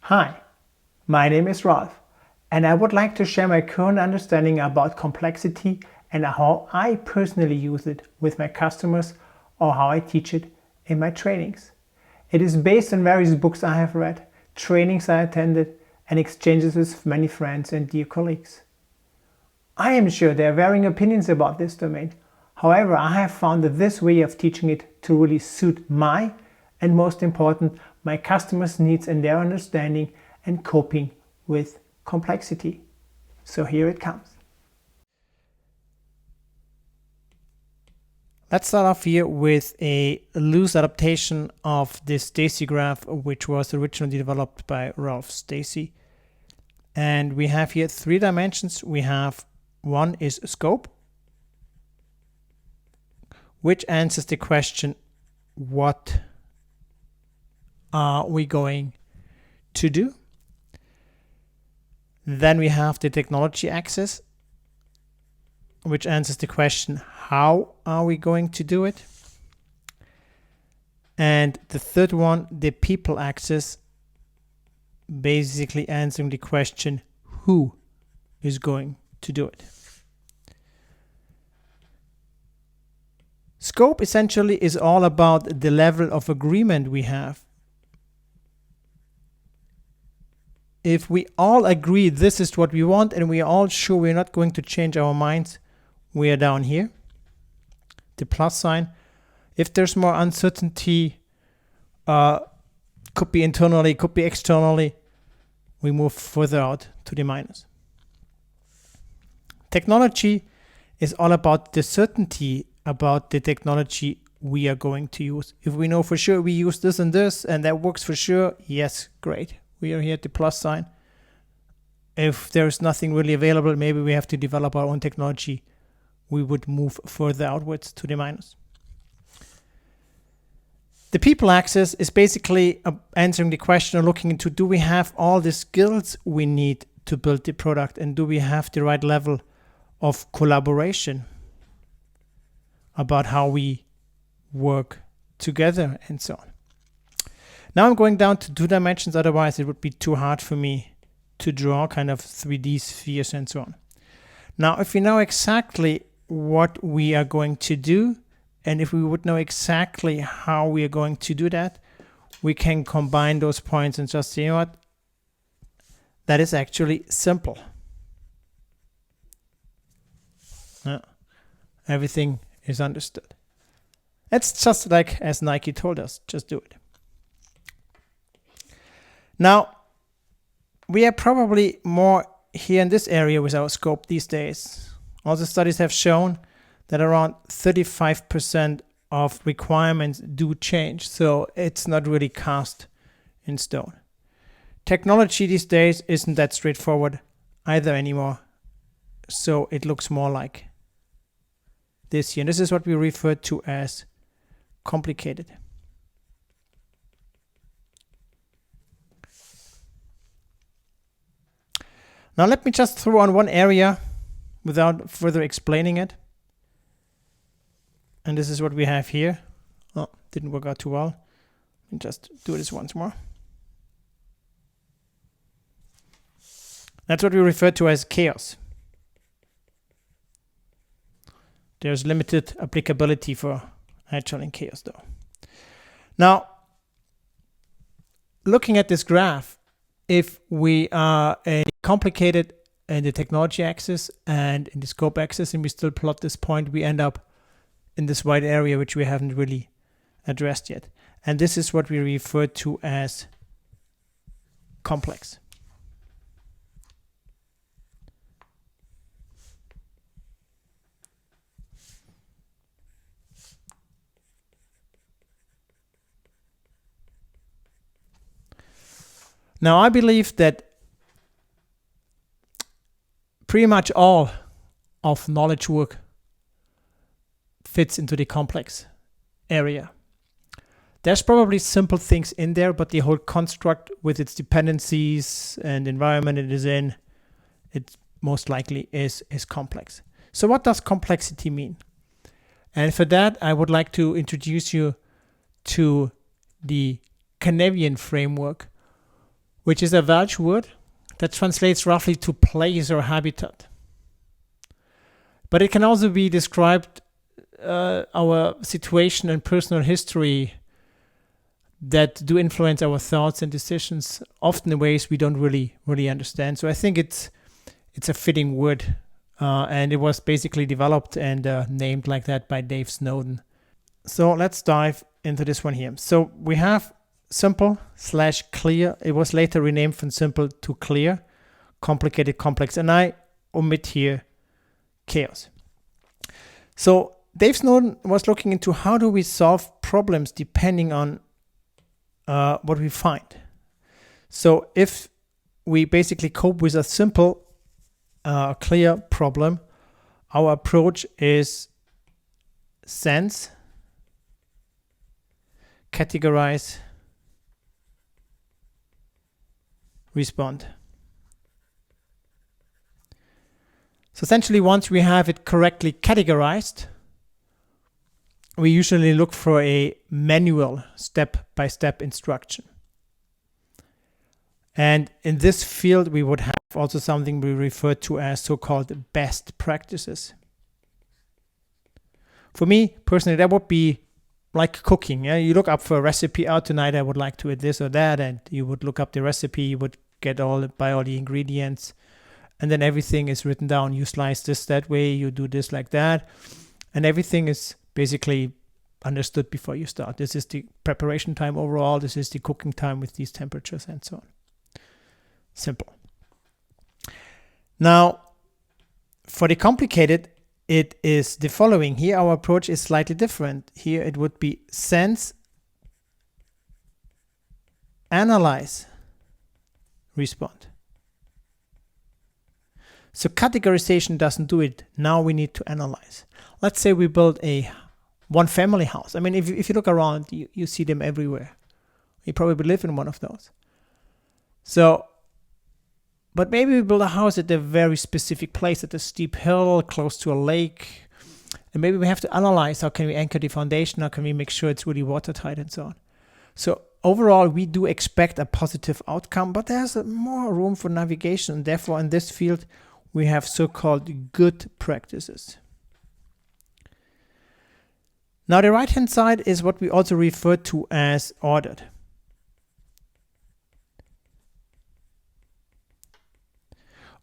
Hi, my name is Ralph, and I would like to share my current understanding about complexity and how I personally use it with my customers or how I teach it in my trainings. It is based on various books I have read, trainings I attended, and exchanges with many friends and dear colleagues. I am sure there are varying opinions about this domain. However, I have found that this way of teaching it to really suit my, and most important, my customers' needs and their understanding and coping with complexity. So here it comes. Let's start off here with a loose adaptation of this Stacy graph, which was originally developed by Ralph Stacy. And we have here 3 dimensions. We have one is scope, which answers the question, what are we going to do? Then we have the technology axis, which answers the question, how are we going to do it? And the third one, the people axis, basically answering the question, who is going to do it? Scope essentially is all about the level of agreement we have. If we all agree this is what we want and we are all sure we're not going to change our minds, we are down here, the plus sign. If there's more uncertainty, could be internally, could be externally, we move further out to the minus. Technology is all about the certainty about the technology we are going to use. If we know for sure we use this and that works for sure, yes, great. We are here at the plus sign. If there's nothing really available, maybe we have to develop our own technology, we would move further outwards to the minus. The people axis is basically answering the question or looking into, do we have all the skills we need to build the product, and do we have the right level of collaboration about how we work together and so on. Now I'm going down to 2 dimensions, otherwise it would be too hard for me to draw kind of 3D spheres and so on. Now, if we know exactly what we are going to do, and if we would know exactly how we are going to do that, we can combine those points and just say, you know what, that is actually simple. Everything is understood. It's just like as Nike told us, just do it. Now, we are probably more here in this area with our scope these days. All the studies have shown that around 35% of requirements do change, so it's not really cast in stone. Technology these days isn't that straightforward either anymore, so it looks more like this here. And this is what we refer to as complicated. Now let me just throw on one area without further explaining it. And this is what we have here. Oh, didn't work out too well. Let me just do this once more. That's what we refer to as chaos. There's limited applicability for agile and chaos though. Now, looking at this graph, if we are a complicated in the technology axis and in the scope axis, and we still plot this point, we end up in this white area, which we haven't really addressed yet. And this is what we refer to as complex. Now, I believe that pretty much all of knowledge work fits into the complex area. There's probably simple things in there, but the whole construct with its dependencies and environment it is in, it most likely is complex. So what does complexity mean? And for that, I would like to introduce you to the Canadian framework, which is a Welsh word that translates roughly to place or habitat. But it can also be described our situation and personal history that do influence our thoughts and decisions, often in ways we don't really understand. So I think it's a fitting word, and it was basically developed and named like that by Dave Snowden. So let's dive into this one here. So we have simple/clear. It was later renamed from simple to clear, complicated, complex, and I omit here chaos. So Dave Snowden was looking into how do we solve problems depending on what we find. So if we basically cope with a simple, clear problem, our approach is sense, categorize, respond. So essentially, once we have it correctly categorized, we usually look for a manual step-by-step instruction. And in this field, we would have also something we refer to as so-called best practices. For me, personally, that would be like cooking. Yeah? You look up for a recipe out tonight, I would like to eat this or that, and you would look up the recipe, you would buy all the ingredients, and then everything is written down. You slice this that way, you do this like that, and everything is basically understood before you start. This is the preparation time overall, this is the cooking time with these temperatures and so on. Simple. Now, for the complicated, it is the following. Here our approach is slightly different. Here it would be sense, analyze, respond. So categorization doesn't do it. Now we need to analyze. Let's say we build a one family house. I mean, if you look around, you see them everywhere. You probably live in one of those. So, but maybe we build a house at a very specific place, at a steep hill, close to a lake. And maybe we have to analyze how can we anchor the foundation, how can we make sure it's really watertight and so on. So overall, we do expect a positive outcome, but there's more room for navigation. And therefore, in this field, we have so-called good practices. Now, the right-hand side is what we also refer to as ordered.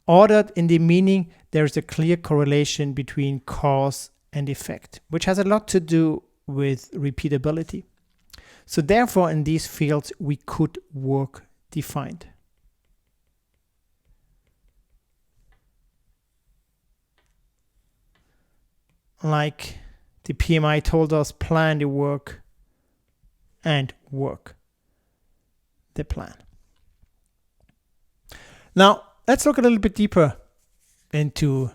Ordered in the meaning there is a clear correlation between cause and effect, which has a lot to do with repeatability. So therefore, in these fields, we could work defined. Like the PMI told us, plan the work and work the plan. Now, let's look a little bit deeper into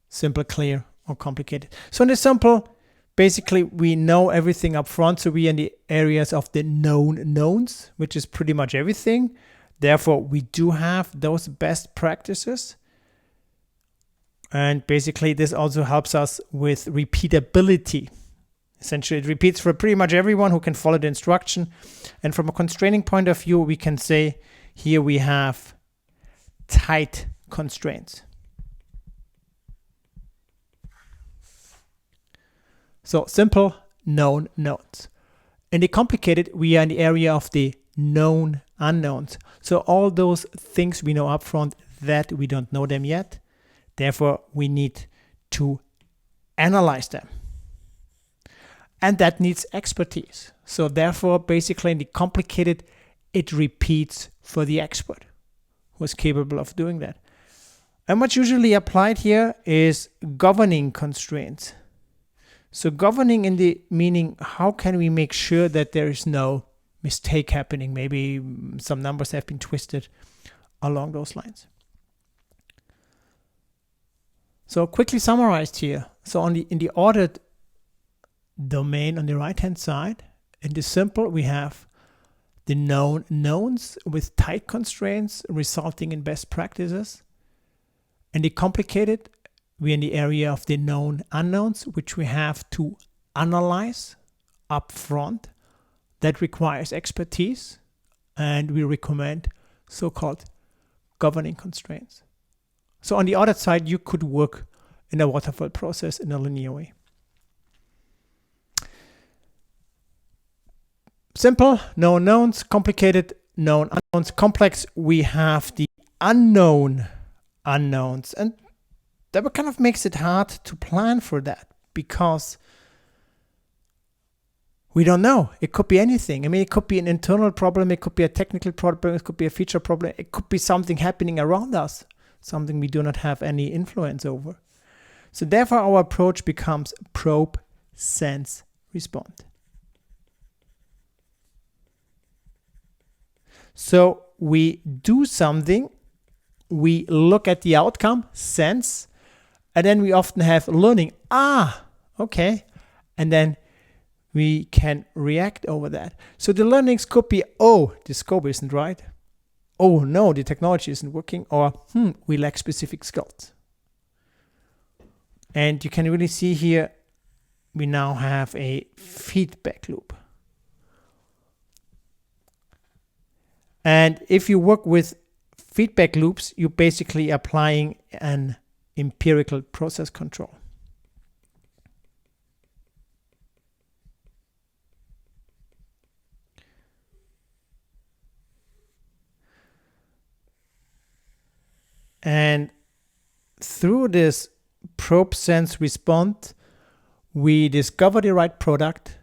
simple, clear, or complicated. So in the simple, basically, we know everything up front. So we are in the areas of the known knowns, which is pretty much everything. Therefore, we do have those best practices. And basically, this also helps us with repeatability. Essentially, it repeats for pretty much everyone who can follow the instruction. And from a constraining point of view, we can say here we have tight constraints. So simple, known knowns. In the complicated, we are in the area of the known unknowns. So all those things we know up front that we don't know them yet. Therefore, we need to analyze them. And that needs expertise. So therefore, basically in the complicated, it repeats for the expert who is capable of doing that. And what's usually applied here is governing constraints. So governing in the meaning, how can we make sure that there is no mistake happening? Maybe some numbers have been twisted along those lines. So quickly summarized here. So in the ordered domain on the right-hand side, in the simple, we have the known knowns with tight constraints resulting in best practices. In the complicated, we're in the area of the known unknowns, which we have to analyze up front. That requires expertise, and we recommend so-called governing constraints. So on the other side, you could work in a waterfall process in a linear way. Simple, known knowns. Complicated, known unknowns. Complex, we have the unknown unknowns. And that kind of makes it hard to plan for that because we don't know. It could be anything. I mean, it could be an internal problem. It could be a technical problem. It could be a feature problem. It could be something happening around us, something we do not have any influence over. So therefore, our approach becomes probe, sense, respond. So we do something, we look at the outcome, sense, and then we often have learning. Okay. And then we can react over that. So the learnings could be, the scope isn't right. Oh no, the technology isn't working. Or, we lack specific skills. And you can really see here, we now have a feedback loop. And if you work with feedback loops, you're basically applying an empirical process control. And through this probe, sense, respond, we discover the right product,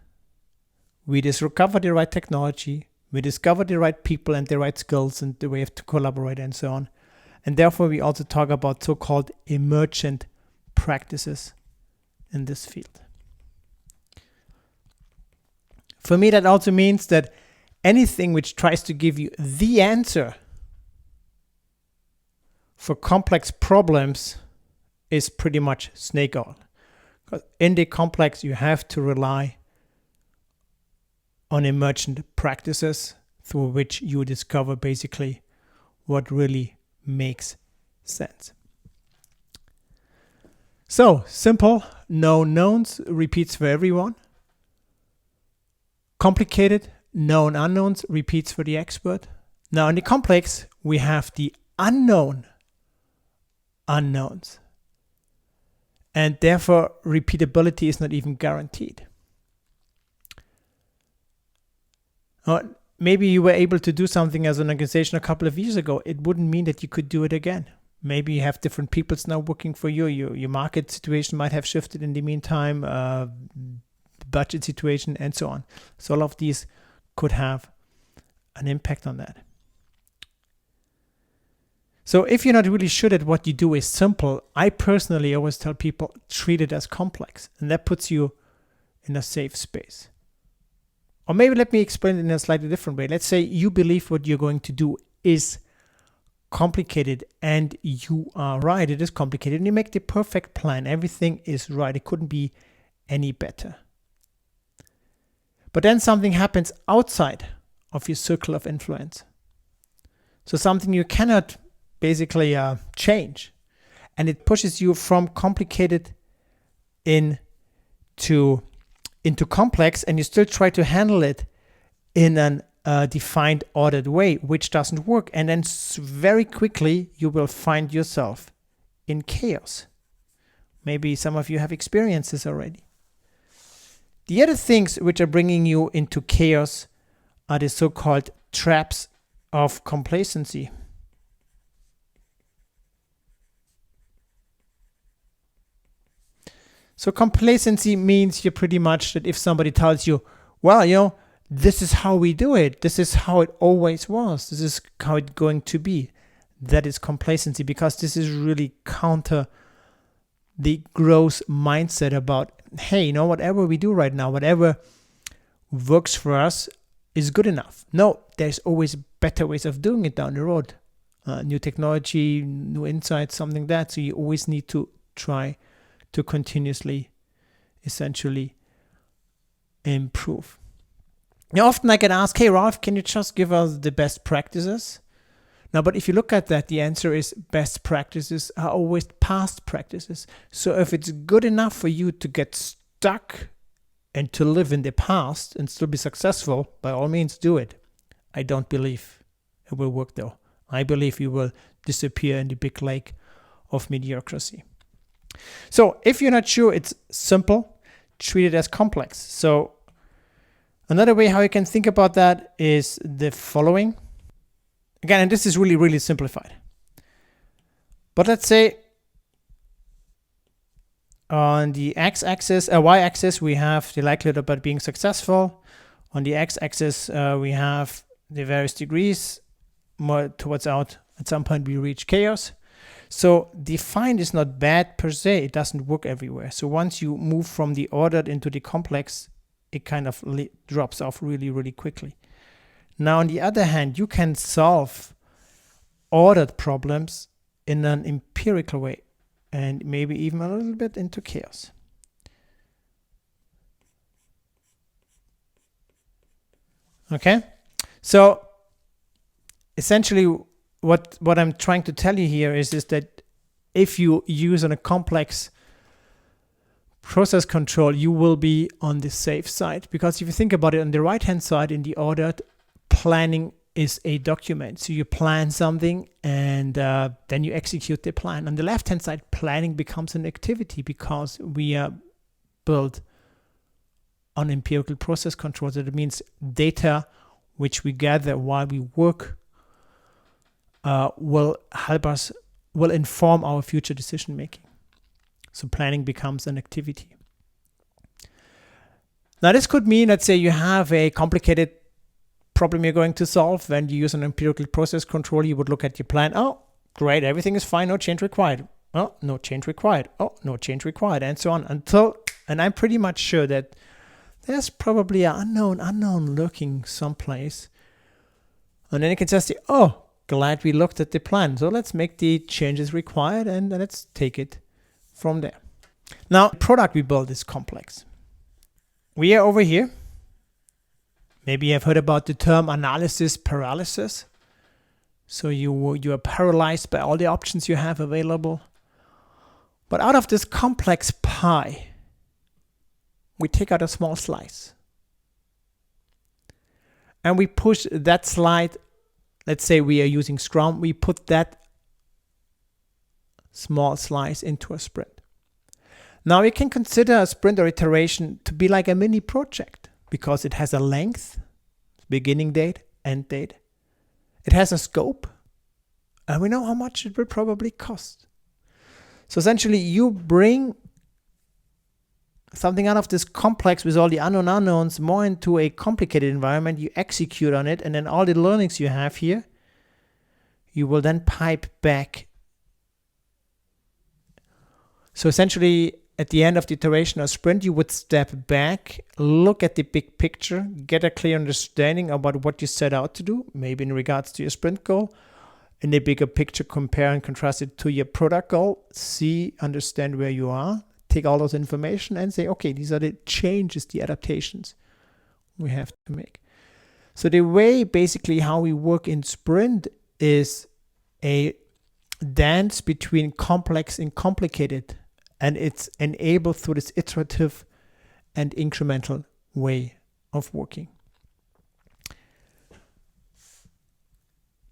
we discover the right technology, we discover the right people and the right skills and the way to collaborate and so on. And therefore, we also talk about so-called emergent practices in this field. For me, that also means that anything which tries to give you the answer for complex problems is pretty much snake oil. Because in the complex, you have to rely on emergent practices through which you discover basically what really makes sense. So simple, known knowns repeats for everyone. Complicated, known unknowns repeats for the expert. Now in the complex, we have the unknown unknowns. And therefore, repeatability is not even guaranteed. Maybe you were able to do something as an organization a couple of years ago. It wouldn't mean that you could do it again. Maybe you have different peoples now working for you. Your market situation might have shifted in the meantime, budget situation, and so on. So all of these could have an impact on that. So if you're not really sure that what you do is simple, I personally always tell people, treat it as complex. And that puts you in a safe space. Or maybe let me explain it in a slightly different way. Let's say you believe what you're going to do is complicated and you are right, it is complicated, and you make the perfect plan. Everything is right. It couldn't be any better. But then something happens outside of your circle of influence. So something you cannot basically change. And it pushes you from complicated into complex, and you still try to handle it in an defined, ordered way, which doesn't work. And then very quickly, you will find yourself in chaos. Maybe some of you have experienced this already. The other things which are bringing you into chaos are the so-called traps of complacency. So complacency means you're pretty much that if somebody tells you, well, this is how we do it. This is how it always was. This is how it's going to be. That is complacency, because this is really counter the growth mindset about, hey, whatever we do right now, whatever works for us is good enough. No, there's always better ways of doing it down the road. New technology, new insights, something like that. So you always need to try to continuously, essentially, improve. Now, often I get asked, hey, Ralph, can you just give us the best practices? Now, but if you look at that, the answer is best practices are always past practices. So if it's good enough for you to get stuck and to live in the past and still be successful, by all means do it. I don't believe it will work though. I believe we will disappear in the big lake of mediocrity. So if you're not sure it's simple, treat it as complex. So another way how you can think about that is the following. Again, and this is really, really simplified. But let's say on the y-axis, we have the likelihood about being successful. On the x-axis, we have the various degrees. More towards out, at some point we reach chaos. So defined is not bad per se. It doesn't work everywhere. So once you move from the ordered into the complex, it kind of drops off really, really quickly. Now, on the other hand, you can solve ordered problems in an empirical way and maybe even a little bit into chaos. Okay, so essentially what I'm trying to tell you here is that if you use a complex process control, you will be on the safe side, because if you think about it, on the right hand side in the ordered, planning is a document. So you plan something and then you execute the plan. On the left hand side, planning becomes an activity because we are built on empirical process control. So that means data which we gather while we work will help us, will inform our future decision making. So planning becomes an activity. Now this could mean, let's say you have a complicated problem you're going to solve. When you use an empirical process control, you would look at your plan. Oh, great, everything is fine, no change required. Oh, no change required. Oh, no change required, and so on until, and I'm pretty much sure that there's probably an unknown lurking someplace. And then you can just say, oh, glad we looked at the plan. So let's make the changes required and let's take it from there. Now, the product we build is complex. We are over here. Maybe you have heard about the term analysis paralysis. So you are paralyzed by all the options you have available. But out of this complex pie, we take out a small slice. And we push that slide. Let's say we are using Scrum. We put that small slice into a sprint. Now you can consider a sprint or iteration to be like a mini project because it has a length, beginning date, end date. It has a scope, and we know how much it will probably cost. So essentially you bring something out of this complex with all the unknown unknowns more into a complicated environment. You execute on it, and then all the learnings you have here, you will then pipe back. So essentially, at the end of the iteration or sprint, you would step back, look at the big picture, get a clear understanding about what you set out to do, maybe in regards to your sprint goal. In the bigger picture, compare and contrast it to your product goal, see, understand where you are, take all those information and say, okay, these are the changes, the adaptations we have to make. So the way basically how we work in sprint is a dance between complex and complicated, and it's enabled through this iterative and incremental way of working.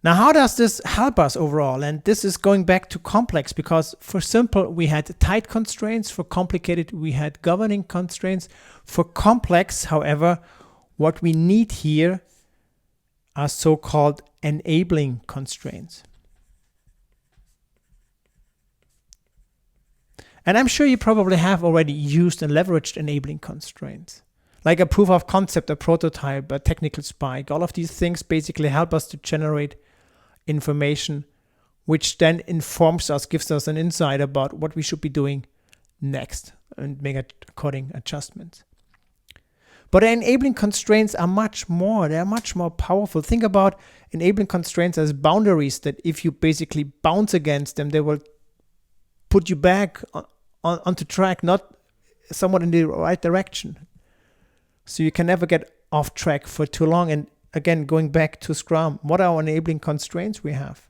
Now, how does this help us overall? And this is going back to complex, because for simple, we had tight constraints. For complicated, we had governing constraints. For complex, however, what we need here are so-called enabling constraints. And I'm sure you probably have already used and leveraged enabling constraints, like a proof of concept, a prototype, a technical spike. All of these things basically help us to generate information, which then informs us, gives us an insight about what we should be doing next and make according adjustments. But enabling constraints are much more. They're much more powerful. Think about enabling constraints as boundaries that if you basically bounce against them, they will put you back onto track, not somewhat in the right direction. So you can never get off track for too long. And again, going back to Scrum, what are our enabling constraints we have?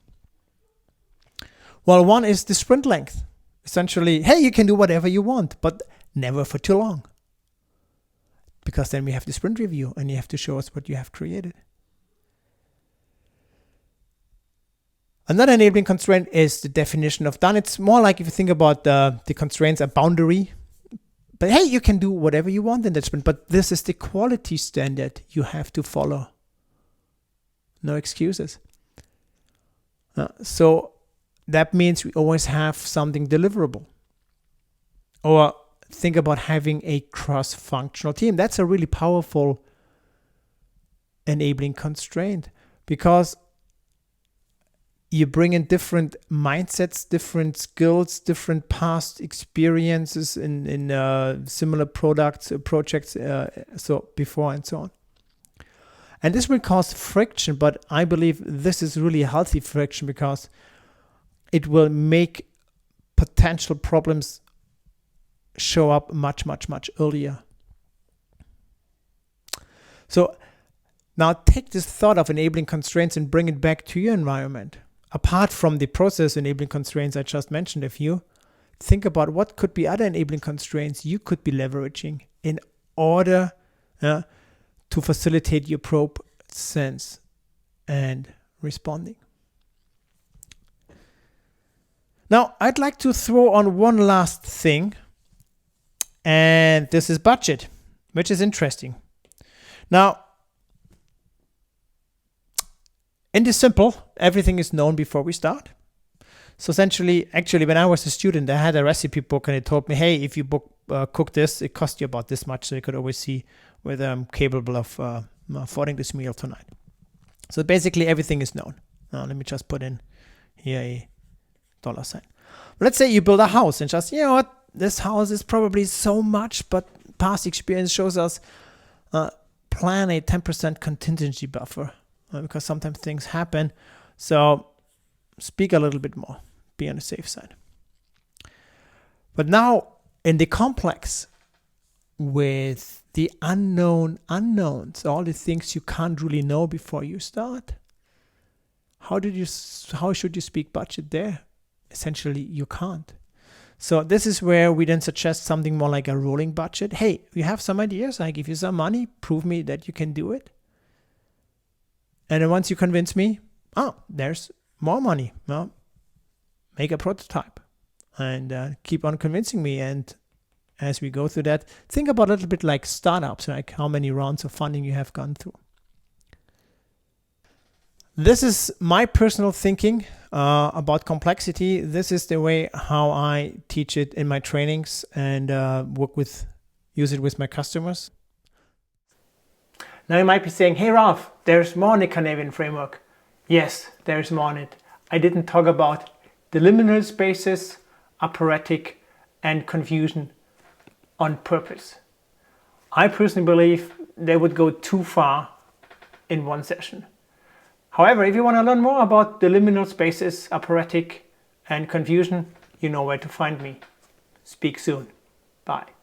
Well, one is the sprint length. Essentially, hey, you can do whatever you want, but never for too long. Because then we have the sprint review and you have to show us what you have created. Another enabling constraint is the definition of done. It's more like if you think about the constraints, a boundary. But hey, you can do whatever you want in that sprint, but this is the quality standard you have to follow. No excuses. So that means we always have something deliverable. Or think about having a cross-functional team. That's a really powerful enabling constraint, because you bring in different mindsets, different skills, different past experiences in similar products, projects, so before and so on. And this will cause friction, but I believe this is really a healthy friction, because it will make potential problems show up much, much, much earlier. So now take this thought of enabling constraints and bring it back to your environment. Apart from the process enabling constraints I just mentioned a few, think about what could be other enabling constraints you could be leveraging in order to facilitate your probe, sense, and responding. Now, I'd like to throw on one last thing, and this is budget, which is interesting. Now, in this simple, everything is known before we start. So essentially, actually, when I was a student, I had a recipe book, and it told me, hey, if you cook this, it costs you about this much. So you could always see whether I'm capable of affording this meal tonight. So basically, everything is known. Now, let me just put in here a $sign. Let's say you build a house and just, you know what, this house is probably so much, but past experience shows us plan a 10% contingency buffer. Because sometimes things happen. So speak a little bit more, be on the safe side. But now in the complex, with the unknown unknowns, all the things you can't really know before you start, how should you speak budget there? Essentially, you can't. So this is where we then suggest something more like a rolling budget. Hey, you have some ideas, I give you some money, prove me that you can do it. And then once you convince me, there's more money. Well, make a prototype and keep on convincing me. And as we go through that, think about a little bit like startups, like how many rounds of funding you have gone through. This is my personal thinking about complexity. This is the way how I teach it in my trainings and use it with my customers. Now you might be saying, hey Ralph, there's more in the Canadian framework. Yes, there's more in it. I didn't talk about the liminal spaces, operatic, and confusion on purpose. I personally believe they would go too far in one session. However, if you want to learn more about the liminal spaces, operatic, and confusion, you know where to find me. Speak soon. Bye.